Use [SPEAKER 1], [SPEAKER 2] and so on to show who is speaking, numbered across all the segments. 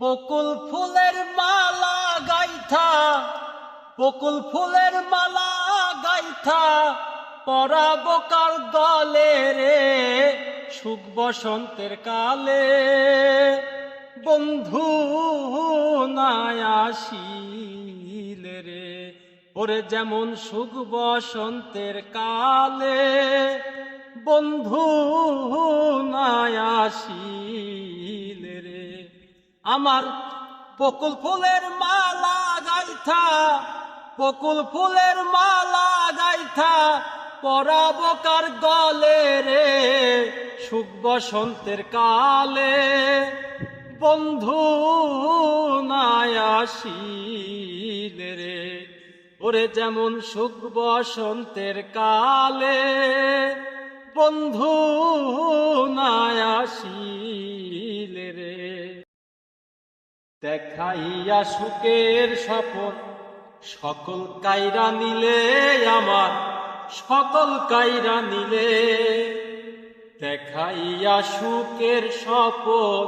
[SPEAKER 1] বকুল ফুলের মালা গাইথা, বকুল ফুলের মালা গাইথা পরাবো কার গলে রে, সুখ বসন্তের কালে বন্ধু নাই আসিলে রে। ওরে যেমন সুখ বসন্তের কালে বন্ধু নাই আসিলে রে। আমার বকুল ফুলের মালা গাইথা, বকুল ফুলের মালা গাইথা পরাবো কার গলে রে, সুখ বসন্তের কালে বন্ধু নাই আসিলে রে। ওরে যেমন সুখ বসন্তের কালে বন্ধু নাই আসিলে রে। দেখাইয়া সুখের স্বপন সকল কাইরা নিলে আমার, সকল কাইরা নিলে। দেখাইয়া সুখের স্বপন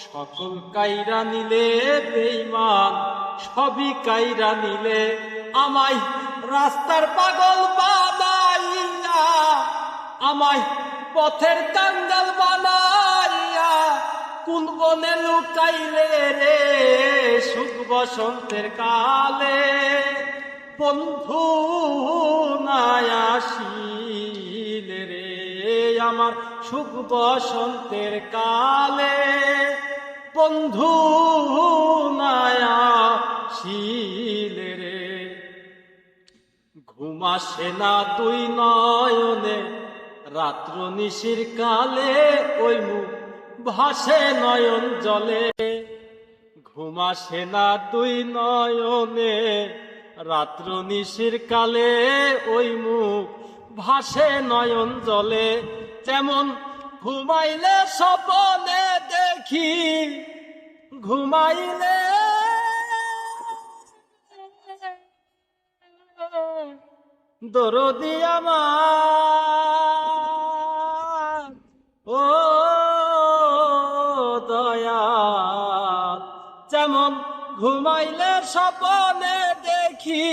[SPEAKER 1] সকল কাইরা নিলে, বেঈমান সবই কাইরা নিলে। আমায় রাস্তার পাগল বানাইয়া, আমায় পথের কাঙ্গাল বানাইয়া কোন বনে লুকাইলে রে, সুখ বসন্তের কালে বন্ধু নাই আসিলে রে। আমার সুখ বসন্তের কালে বন্ধু নাই আসিলে রে। ঘুম আসে না দুই নয়নে রাত্র নিশির কালে, ওই মুখ ভাসে নয়ন জলে। ঘুম আসে না দুই নয়নে রাত্র নিশির কালে, ওই মুখ ভাসে নয়ন জলে। যেমন ঘুমাইলে স্বপনে দেখি, ঘুমাইলে দরদি আমার ও দয়াল। যেমন ঘুমাইলে স্বপনে দেখি,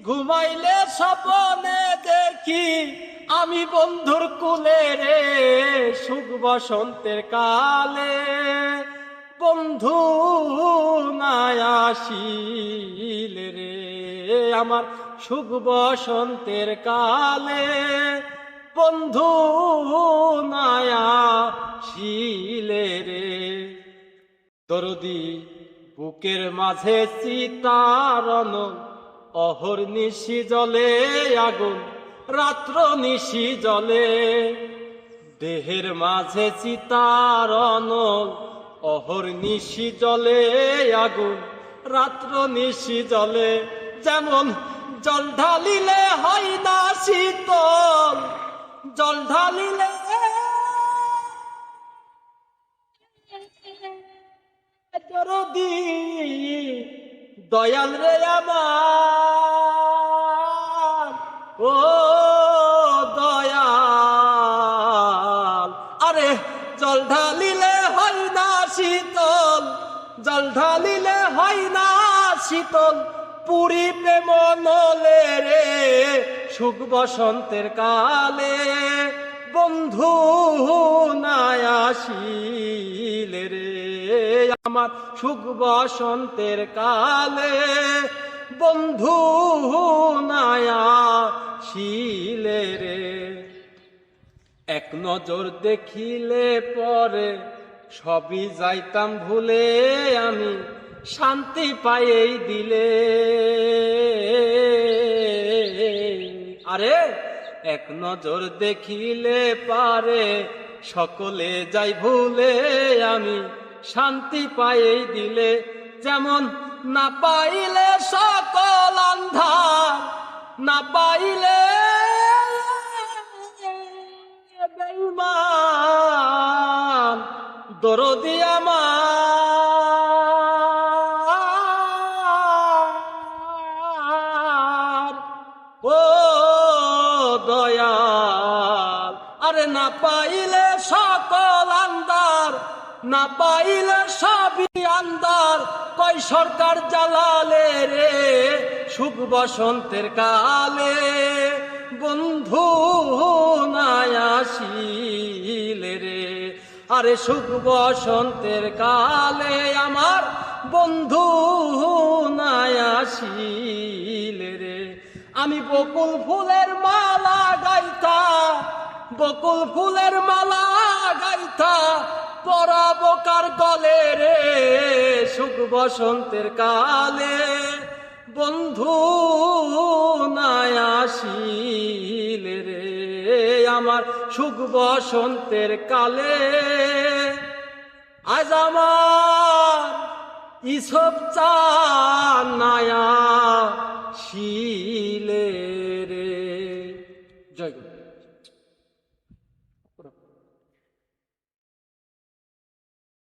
[SPEAKER 1] ঘুমাইলে স্বপনে দেখি আমি বন্ধুর কুলে রে, সুখ বসন্তের কালে বন্ধু নাই আসিলে রে। আমার সুখ বসন্তের কালে বন্ধু নাই আসিলে রে। দরদি বুকের মাঝে চিতারণ, অহর নিশি জলে আগুন রাত্র নিশি জলে। দেহের মাঝে চিতারণ, অহর নিশি জলে আগুন রাত্র নিশি জলে। যেমন জল ঢালিলে হয় না শীতল, জল ঢালিলে দরদি দয়াল রে আমার ও দয়াল। আরে জল ঢালিলে হয় না শীতল, জল ঢালিলে হয় না শীতল, পুরিবে মনলে রে, সুখ বসন্তের কালে বন্ধু নাই আসিলে রে। আমার সুখ বসন্তের কালে বন্ধু নাই আসিলে রে। এক নজর দেখিলে পরে সবই যাইতাম ভুলে, আমি শান্তি পাইয়েই দিলে। আরে এক নজর দেখিলে পারে সকলে যাই ভুলে, আমি শান্তি পাইয়েই দিলে। যেমন না পাইলে সকল আন্ধার, না পাইলে বেঈমান দরদি আমার ও দয়াল। আরে না পাইলে সকল আন্ধার, না পাইলে সবই কান্দার কয় সরকার জালালে রে সুখ বসন্তের কালে বন্ধু নাই আসিলে রে আরে সুখ বসন্তের কালে আমার বন্ধু নাই আসিলে রে আমি বকুল ফুলের মালা গাইতা বকুল ফুলের মালা গাইতা পরাবো কার গলে রে সুখ বসন্তের কালে বন্ধু নাই আসিলে রে আমার সুখ বসন্তের কালে আজ আমার ইসব চান নাই আসিলে